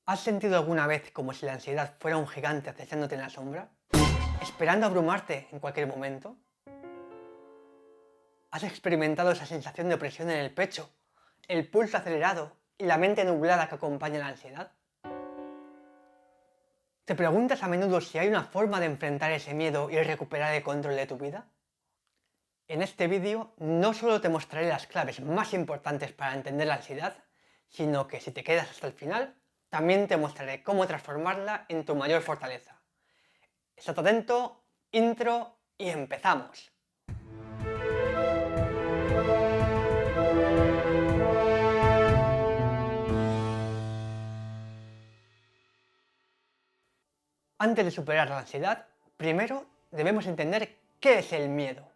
¿Has sentido alguna vez como si la ansiedad fuera un gigante acechándote en la sombra? ¿Esperando abrumarte en cualquier momento? ¿Has experimentado esa sensación de opresión en el pecho, el pulso acelerado y la mente nublada que acompaña la ansiedad? ¿Te preguntas a menudo si hay una forma de enfrentar ese miedo y recuperar el control de tu vida? En este vídeo no solo te mostraré las claves más importantes para entender la ansiedad, sino que si te quedas hasta el final, también te mostraré cómo transformarla en tu mayor fortaleza. Estate atento, intro y empezamos. Antes de superar la ansiedad, primero debemos entender qué es el miedo.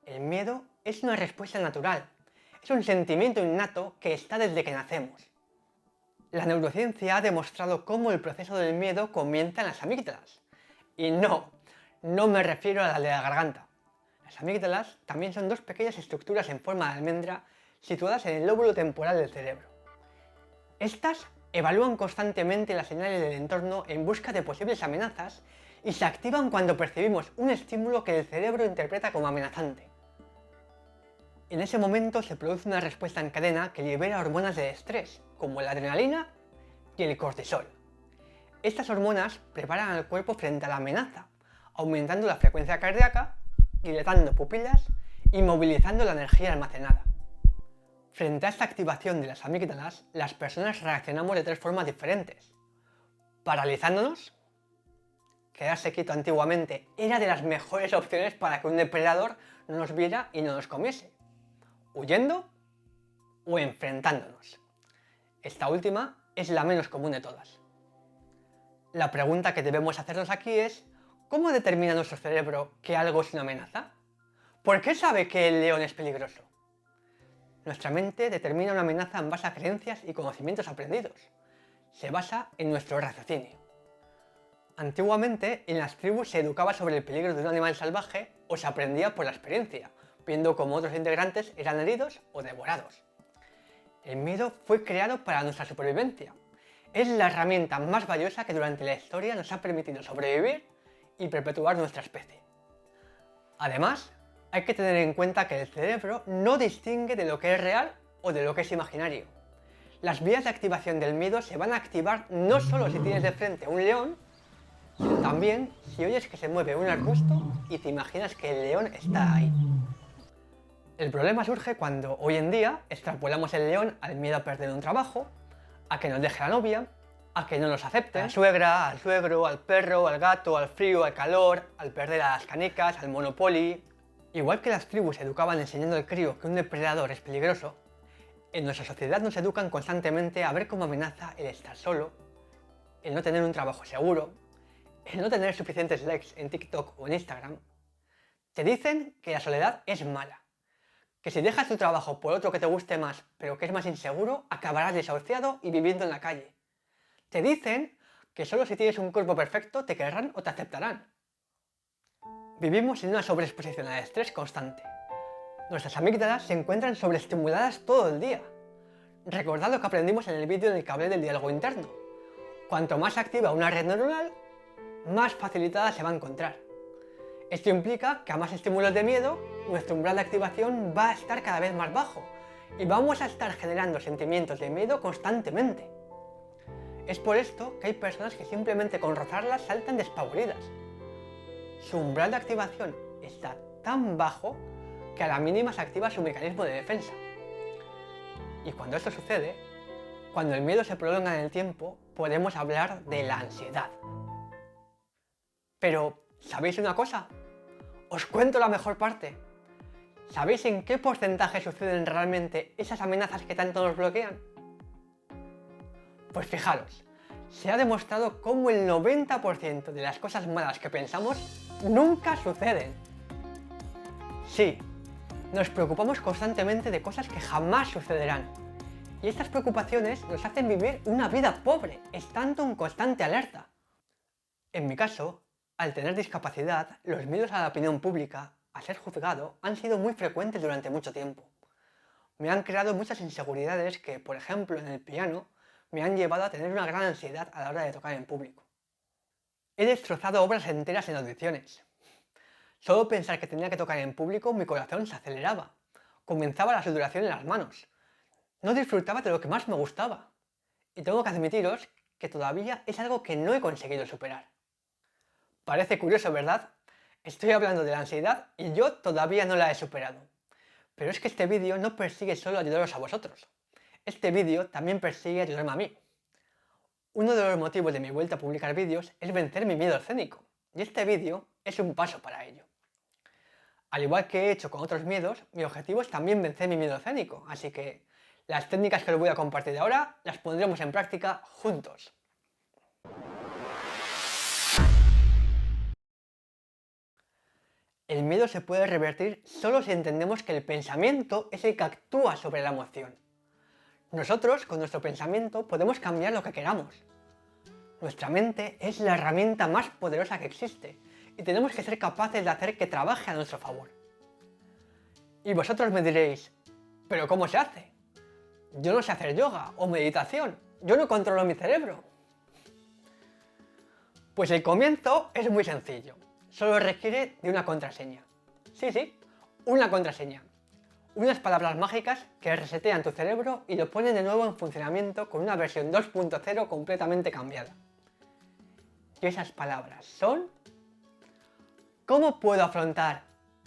El miedo es una respuesta natural, es un sentimiento innato que está desde que nacemos. La neurociencia ha demostrado cómo el proceso del miedo comienza en las amígdalas. Y no me refiero a la de la garganta. Las amígdalas también son dos pequeñas estructuras en forma de almendra situadas en el lóbulo temporal del cerebro. Estas evalúan constantemente las señales del entorno en busca de posibles amenazas y se activan cuando percibimos un estímulo que el cerebro interpreta como amenazante. En ese momento se produce una respuesta en cadena que libera hormonas de estrés, como la adrenalina y el cortisol. Estas hormonas preparan al cuerpo frente a la amenaza, aumentando la frecuencia cardíaca, dilatando pupilas y movilizando la energía almacenada. Frente a esta activación de las amígdalas, las personas reaccionamos de tres formas diferentes. Paralizándonos. Quedarse quieto antiguamente era de las mejores opciones para que un depredador no nos viera y no nos comiese. Huyendo o enfrentándonos. Esta última es la menos común de todas. La pregunta que debemos hacernos aquí es, ¿cómo determina nuestro cerebro que algo es una amenaza? ¿Por qué sabe que el león es peligroso? Nuestra mente determina una amenaza en base a creencias y conocimientos aprendidos. Se basa en nuestro raciocinio. Antiguamente, en las tribus se educaba sobre el peligro de un animal salvaje o se aprendía por la experiencia, viendo cómo otros integrantes eran heridos o devorados. El miedo fue creado para nuestra supervivencia. Es la herramienta más valiosa que durante la historia nos ha permitido sobrevivir y perpetuar nuestra especie. Además, hay que tener en cuenta que el cerebro no distingue de lo que es real o de lo que es imaginario. Las vías de activación del miedo se van a activar no solo si tienes de frente a un león, sino también si oyes que se mueve un arbusto y te imaginas que el león está ahí. El problema surge cuando hoy en día extrapolamos el león al miedo a perder un trabajo, a que nos deje la novia, a que no nos acepte, a la suegra, al suegro, al perro, al gato, al frío, al calor, al perder a las canicas, al Monopoly. Igual que las tribus educaban enseñando al crío que un depredador es peligroso, en nuestra sociedad nos educan constantemente a ver como amenaza el estar solo, el no tener un trabajo seguro, el no tener suficientes likes en TikTok o en Instagram. Te dicen que la soledad es mala, que si dejas tu trabajo por otro que te guste más pero que es más inseguro, acabarás desahuciado y viviendo en la calle. Te dicen que solo si tienes un cuerpo perfecto te querrán o te aceptarán. Vivimos en una sobreexposición al estrés constante. Nuestras amígdalas se encuentran sobreestimuladas todo el día. Recordad lo que aprendimos en el vídeo del cable del diálogo interno. Cuanto más activa una red neuronal, más facilitada se va a encontrar. Esto implica que a más estímulos de miedo, nuestro umbral de activación va a estar cada vez más bajo y vamos a estar generando sentimientos de miedo constantemente. Es por esto que hay personas que simplemente con rozarlas saltan despavoridas. Su umbral de activación está tan bajo que a la mínima se activa su mecanismo de defensa. Y cuando esto sucede, cuando el miedo se prolonga en el tiempo, podemos hablar de la ansiedad. Pero, ¿sabéis una cosa? Os cuento la mejor parte. ¿Sabéis en qué porcentaje suceden realmente esas amenazas que tanto nos bloquean? Pues fijaros, se ha demostrado cómo el 90% de las cosas malas que pensamos nunca suceden. Sí, nos preocupamos constantemente de cosas que jamás sucederán. Y estas preocupaciones nos hacen vivir una vida pobre, estando en constante alerta. En mi caso, al tener discapacidad, los miedos a la opinión pública, a ser juzgado, han sido muy frecuentes durante mucho tiempo. Me han creado muchas inseguridades que, por ejemplo, en el piano, me han llevado a tener una gran ansiedad a la hora de tocar en público. He destrozado obras enteras en audiciones. Solo pensar que tenía que tocar en público, mi corazón se aceleraba. Comenzaba la sudoración en las manos. No disfrutaba de lo que más me gustaba. Y tengo que admitiros que todavía es algo que no he conseguido superar. Parece curioso, ¿verdad? Estoy hablando de la ansiedad y yo todavía no la he superado. Pero es que este vídeo no persigue solo ayudaros a vosotros. Este vídeo también persigue ayudarme a mí. Uno de los motivos de mi vuelta a publicar vídeos es vencer mi miedo escénico. Y este vídeo es un paso para ello. Al igual que he hecho con otros miedos, mi objetivo es también vencer mi miedo escénico. Así que las técnicas que os voy a compartir ahora las pondremos en práctica juntos. El miedo se puede revertir solo si entendemos que el pensamiento es el que actúa sobre la emoción. Nosotros, con nuestro pensamiento, podemos cambiar lo que queramos. Nuestra mente es la herramienta más poderosa que existe y tenemos que ser capaces de hacer que trabaje a nuestro favor. Y vosotros me diréis, ¿pero cómo se hace? Yo no sé hacer yoga o meditación, yo no controlo mi cerebro. Pues el comienzo es muy sencillo. Solo requiere de una contraseña. Sí, una contraseña. Unas palabras mágicas que resetean tu cerebro y lo ponen de nuevo en funcionamiento con una versión 2.0 completamente cambiada. Y esas palabras son... ¿Cómo puedo afrontar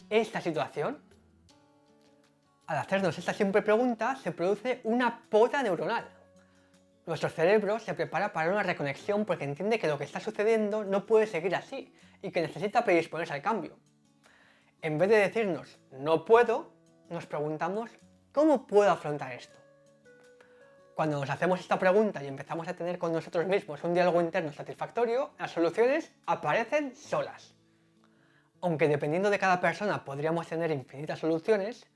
esta situación? Al hacernos esta simple pregunta se produce una poda neuronal. Nuestro cerebro se prepara para una reconexión porque entiende que lo que está sucediendo no puede seguir así y que necesita predisponerse al cambio. En vez de decirnos no puedo, nos preguntamos ¿cómo puedo afrontar esto? Cuando nos hacemos esta pregunta y empezamos a tener con nosotros mismos un diálogo interno satisfactorio, las soluciones aparecen solas. Aunque dependiendo de cada persona podríamos tener infinitas soluciones,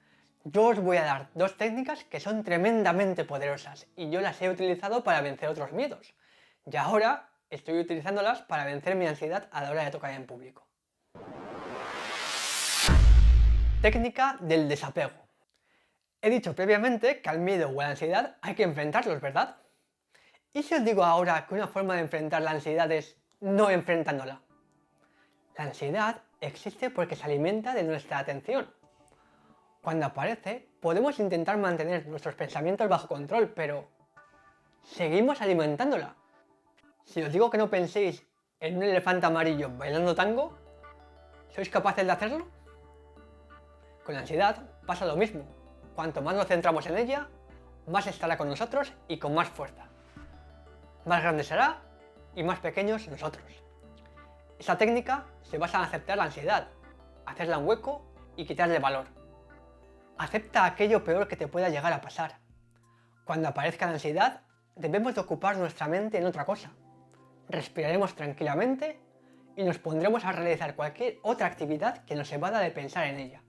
yo os voy a dar dos técnicas que son tremendamente poderosas y yo las he utilizado para vencer otros miedos. Y ahora estoy utilizándolas para vencer mi ansiedad a la hora de tocar en público. Técnica del desapego. He dicho previamente que al miedo o a la ansiedad hay que enfrentarlos, ¿verdad? ¿Y si os digo ahora que una forma de enfrentar la ansiedad es no enfrentándola? La ansiedad existe porque se alimenta de nuestra atención. Cuando aparece, podemos intentar mantener nuestros pensamientos bajo control, pero seguimos alimentándola. Si os digo que no penséis en un elefante amarillo bailando tango, ¿sois capaces de hacerlo? Con la ansiedad pasa lo mismo. Cuanto más nos centramos en ella, más estará con nosotros y con más fuerza. Más grande será y más pequeños nosotros. Esta técnica se basa en aceptar la ansiedad, hacerla un hueco y quitarle valor. Acepta aquello peor que te pueda llegar a pasar. Cuando aparezca la ansiedad, debemos de ocupar nuestra mente en otra cosa. Respiraremos tranquilamente y nos pondremos a realizar cualquier otra actividad que nos evada de pensar en ella.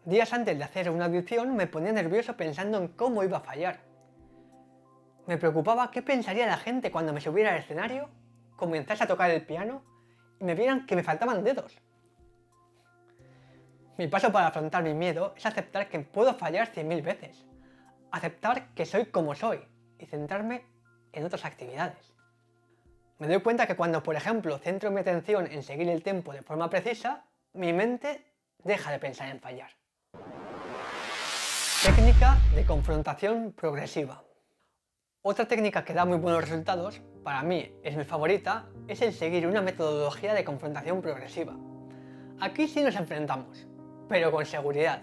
Días antes de hacer una audición me ponía nervioso pensando en cómo iba a fallar. Me preocupaba qué pensaría la gente cuando me subiera al escenario, comenzase a tocar el piano y me vieran que me faltaban dedos. Mi paso para afrontar mi miedo es aceptar que puedo fallar 100.000 veces, aceptar que soy como soy y centrarme en otras actividades. Me doy cuenta que cuando, por ejemplo, centro mi atención en seguir el tempo de forma precisa, mi mente deja de pensar en fallar. Técnica de confrontación progresiva. Otra técnica que da muy buenos resultados, para mí es mi favorita, es el seguir una metodología de confrontación progresiva. Aquí sí nos enfrentamos, pero con seguridad.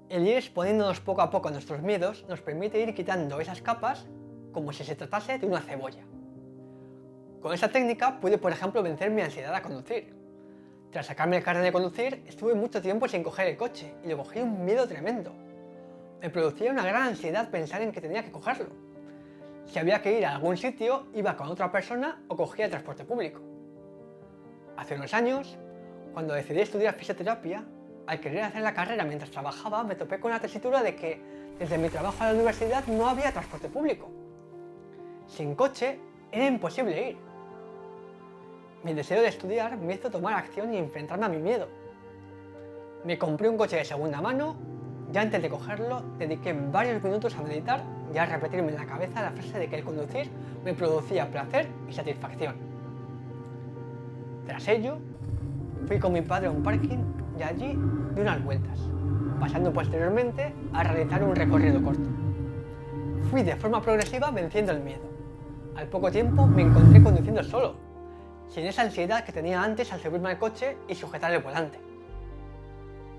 El ir exponiéndonos poco a poco a nuestros miedos nos permite ir quitando esas capas como si se tratase de una cebolla. Con esta técnica pude, por ejemplo, vencer mi ansiedad a conducir. Tras sacarme el carnet de conducir, estuve mucho tiempo sin coger el coche y le cogí un miedo tremendo. Me producía una gran ansiedad pensar en que tenía que cogerlo. Si había que ir a algún sitio, iba con otra persona o cogía el transporte público. Hace unos años, cuando decidí estudiar fisioterapia, al querer hacer la carrera mientras trabajaba, me topé con la tesitura de que desde mi trabajo a la universidad no había transporte público. Sin coche, era imposible ir. Mi deseo de estudiar me hizo tomar acción y enfrentarme a mi miedo. Me compré un coche de segunda mano y antes de cogerlo dediqué varios minutos a meditar ya repetirme en la cabeza la frase de que el conducir me producía placer y satisfacción. Tras ello, fui con mi padre a un parking y allí di unas vueltas, pasando posteriormente a realizar un recorrido corto. Fui de forma progresiva venciendo el miedo. Al poco tiempo me encontré conduciendo solo, sin esa ansiedad que tenía antes al subirme al coche y sujetar el volante.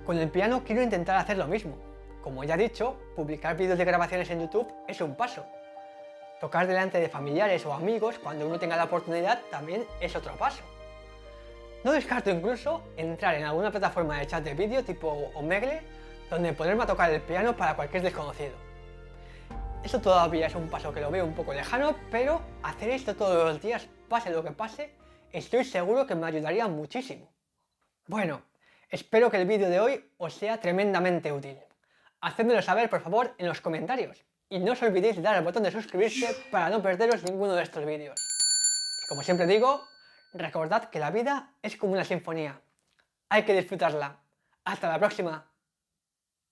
Con el piano quiero intentar hacer lo mismo. Como ya he dicho, publicar vídeos de grabaciones en YouTube es un paso. Tocar delante de familiares o amigos cuando uno tenga la oportunidad también es otro paso. No descarto incluso entrar en alguna plataforma de chat de vídeo tipo Omegle, donde ponerme a tocar el piano para cualquier desconocido. Eso todavía es un paso que lo veo un poco lejano, pero hacer esto todos los días, pase lo que pase, estoy seguro que me ayudaría muchísimo. Bueno, espero que el vídeo de hoy os sea tremendamente útil. Hacedmelo saber por favor en los comentarios y no os olvidéis de dar al botón de suscribirse para no perderos ninguno de estos vídeos. Y como siempre digo, recordad que la vida es como una sinfonía. Hay que disfrutarla. ¡Hasta la próxima!